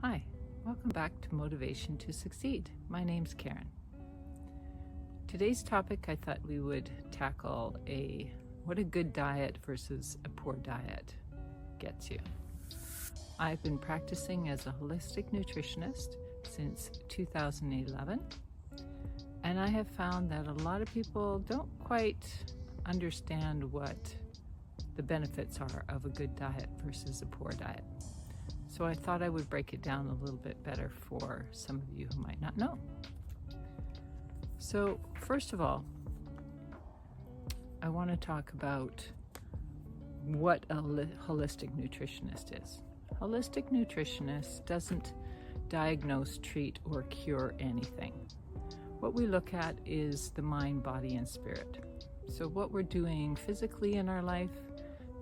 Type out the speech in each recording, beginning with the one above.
Hi, welcome back to Motivation to Succeed. My name's Karen. Today's topic, I thought we would tackle what a good diet versus a poor diet gets you. I've been practicing as a holistic nutritionist since 2011, and I have found that a lot of people don't quite understand what the benefits are of a good diet versus a poor diet. So I thought I would break it down a little bit better for some of you who might not know. So first of all, I want to talk about what a holistic nutritionist is. Holistic nutritionist doesn't diagnose, treat, or cure anything. What we look at is the mind, body, and spirit. So what we're doing physically in our life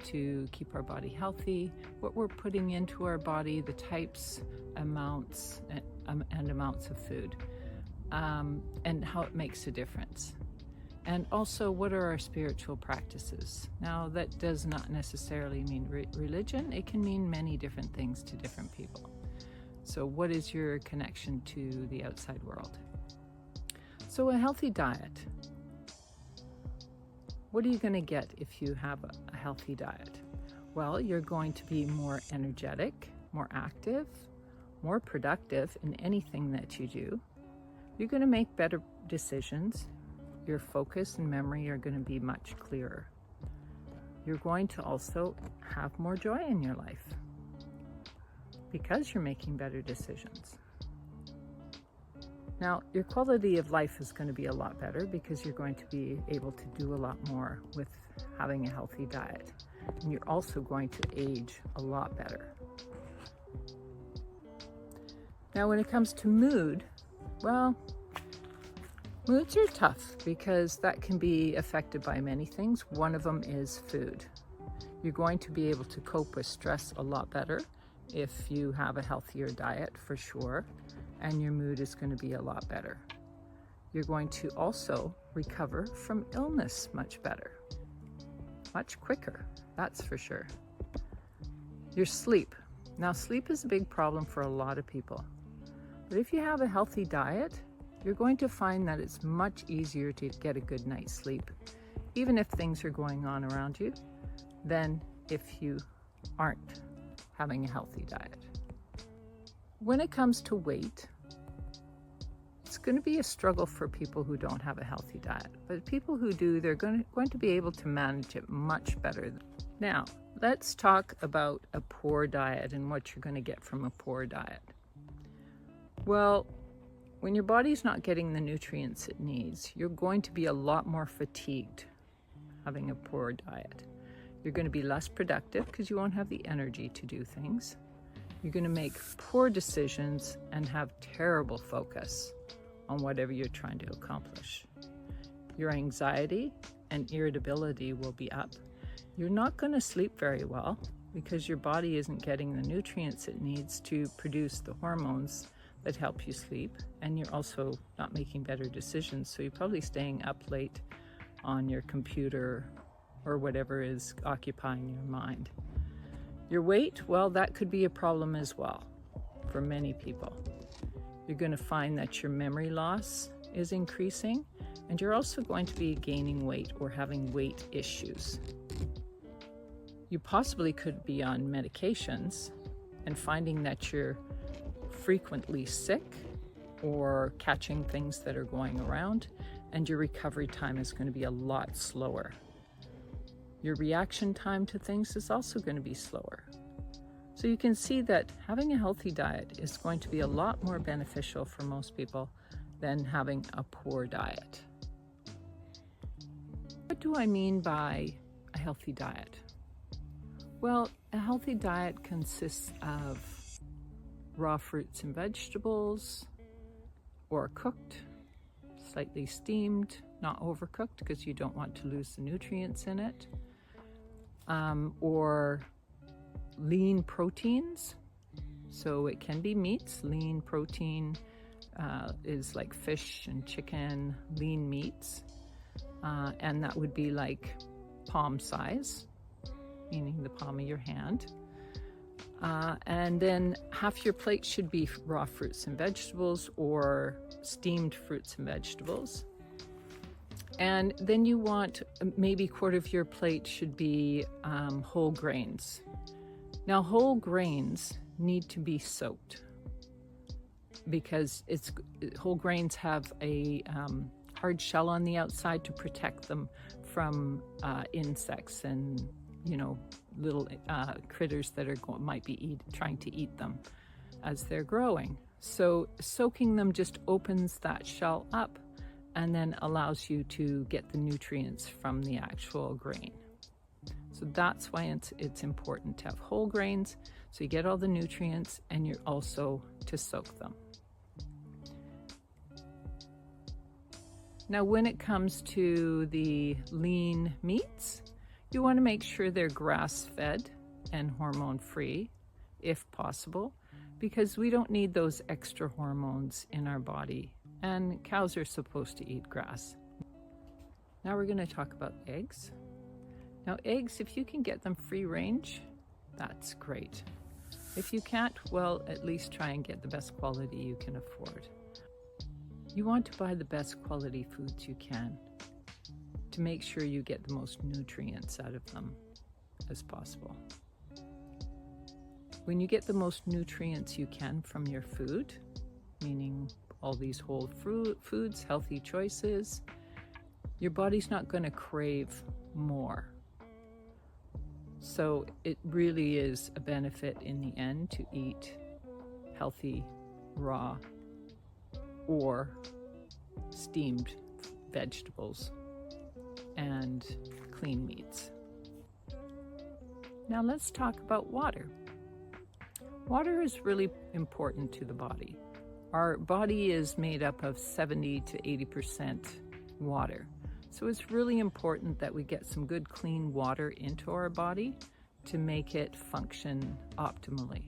to keep our body healthy, what we're putting into our body, the types, amounts, and amounts of food, and how it makes a difference. And also, what are our spiritual practices? Now, that does not necessarily mean religion. It can mean many different things to different people. So what is your connection to the outside world? So a healthy diet. What are you going to get if you have a healthy diet? Well, you're going to be more energetic, more active, more productive in anything that you do. You're going to make better decisions. Your focus and memory are going to be much clearer. You're going to also have more joy in your life because you're making better decisions. Now, your quality of life is going to be a lot better because you're going to be able to do a lot more with having a healthy diet. And you're also going to age a lot better. Now, when it comes to mood, well, moods are tough because that can be affected by many things. One of them is food. You're going to be able to cope with stress a lot better if you have a healthier diet, for sure. And your mood is going to be a lot better. You're going to also recover from illness much better, much quicker, that's for sure. Your sleep. Now, sleep is a big problem for a lot of people. But if you have a healthy diet, you're going to find that it's much easier to get a good night's sleep, even if things are going on around you, than if you aren't having a healthy diet. When it comes to weight, it's going to be a struggle for people who don't have a healthy diet. But people who do, they're going to be able to manage it much better. Now, let's talk about a poor diet and what you're going to get from a poor diet. Well, when your body's not getting the nutrients it needs, you're going to be a lot more fatigued having a poor diet. You're going to be less productive because you won't have the energy to do things. You're going to make poor decisions and have terrible focus on whatever you're trying to accomplish. Your anxiety and irritability will be up. You're not going to sleep very well because your body isn't getting the nutrients it needs to produce the hormones that help you sleep, and you're also not making better decisions, so you're probably staying up late on your computer or whatever is occupying your mind. Your weight, well, that could be a problem as well for many people. You're going to find that your memory loss is increasing, and you're also going to be gaining weight or having weight issues. You possibly could be on medications and finding that you're frequently sick or catching things that are going around, and your recovery time is going to be a lot slower. Your reaction time to things is also going to be slower. So you can see that having a healthy diet is going to be a lot more beneficial for most people than having a poor diet. What do I mean by a healthy diet? Well, a healthy diet consists of raw fruits and vegetables, or cooked, slightly steamed, not overcooked because you don't want to lose the nutrients in it. Or lean proteins. So it can be meats. Lean protein is like fish and chicken, lean meats. And that would be like palm size, meaning the palm of your hand. And then half your plate should be raw fruits and vegetables or steamed fruits and vegetables. And then you want maybe a quarter of your plate should be whole grains. Now, whole grains need to be soaked because whole grains have a hard shell on the outside to protect them from insects and little critters that might be trying to eat them as they're growing. So soaking them just opens that shell up and then allows you to get the nutrients from the actual grain. So that's why it's important to have whole grains, so you get all the nutrients, and you're also to soak them. Now, when it comes to the lean meats, you want to make sure they're grass-fed and hormone-free, if possible, because we don't need those extra hormones in our body, and cows are supposed to eat grass. Now we're going to talk about eggs. Now, eggs, if you can get them free range, that's great. If you can't, well, at least try and get the best quality you can afford. You want to buy the best quality foods you can to make sure you get the most nutrients out of them as possible. When you get the most nutrients you can from your food, meaning all these whole foods, healthy choices, your body's not going to crave more. So it really is a benefit in the end to eat healthy, raw, or steamed vegetables and clean meats. Now let's talk about water. Water is really important to the body. Our body is made up of 70 to 80% water. So it's really important that we get some good clean water into our body to make it function optimally.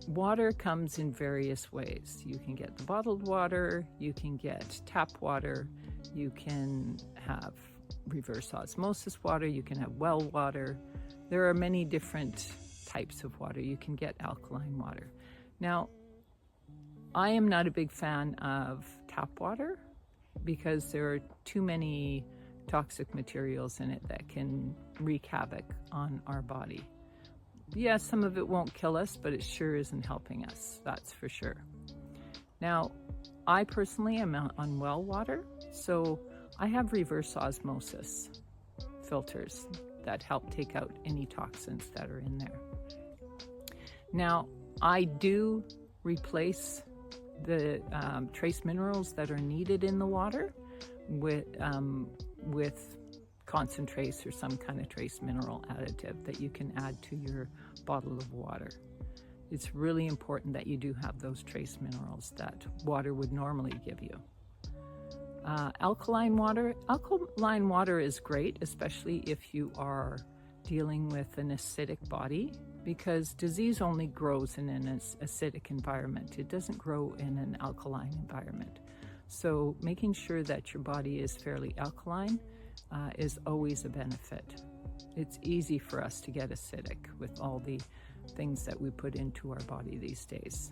Water comes in various ways. You can get the bottled water, you can get tap water, you can have reverse osmosis water, you can have well water. There are many different types of water. You can get alkaline water. Now, I am not a big fan of tap water because there are too many toxic materials in it that can wreak havoc on our body. Yes, some of it won't kill us, but it sure isn't helping us, that's for sure. Now, I personally am on well water, so I have reverse osmosis filters that help take out any toxins that are in there. Now, I do replace the trace minerals that are needed in the water with concentrates or some kind of trace mineral additive that you can add to your bottle of water. It's really important that you do have those trace minerals that water would normally give you. Alkaline water is great, especially if you are dealing with an acidic body, because disease only grows in an acidic environment. It doesn't grow in an alkaline environment. So making sure that your body is fairly alkaline is always a benefit. It's easy for us to get acidic with all the things that we put into our body these days.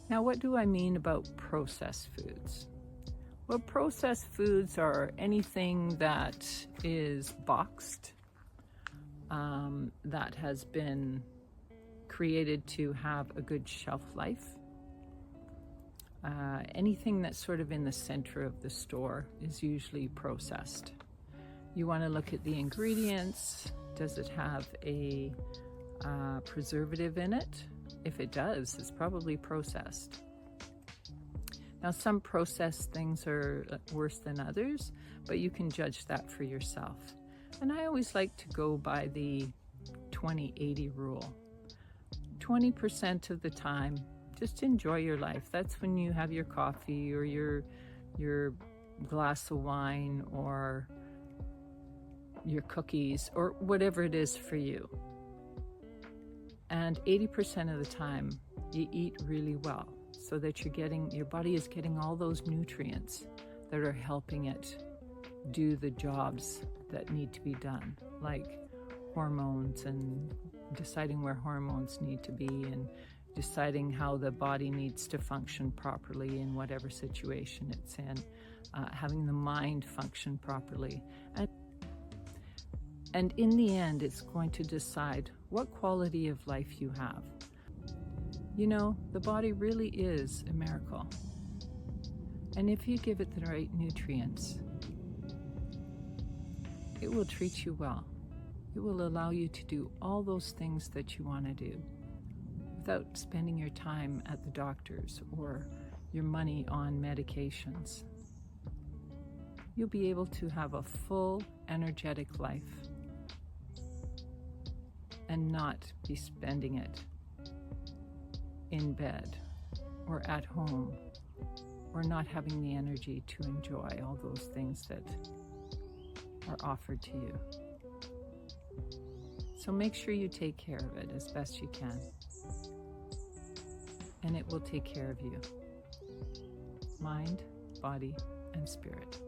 Now, what do I mean about processed foods? Well, processed foods are anything that is boxed, that has been created to have a good shelf life. Anything that's sort of in the center of the store is usually processed. You want to look at the ingredients. Does it have a preservative in it? If it does, it's probably processed. Now, some processed things are worse than others, but you can judge that for yourself. And I always like to go by the 20-80 rule. 20% of the time, just enjoy your life. That's when you have your coffee or your glass of wine or your cookies or whatever it is for you. And 80% of the time, you eat really well so that your body is getting all those nutrients that are helping it do the jobs that need to be done, like hormones and deciding where hormones need to be and deciding how the body needs to function properly in whatever situation it's in, having the mind function properly. And in the end, it's going to decide what quality of life you have. You know, the body really is a miracle. And if you give it the right nutrients, it will treat you well. It will allow you to do all those things that you want to do without spending your time at the doctor's or your money on medications. You'll be able to have a full, energetic life and not be spending it in bed or at home or not having the energy to enjoy all those things that are offered to you. So make sure you take care of it as best you can, and it will take care of you. Mind, body, and spirit.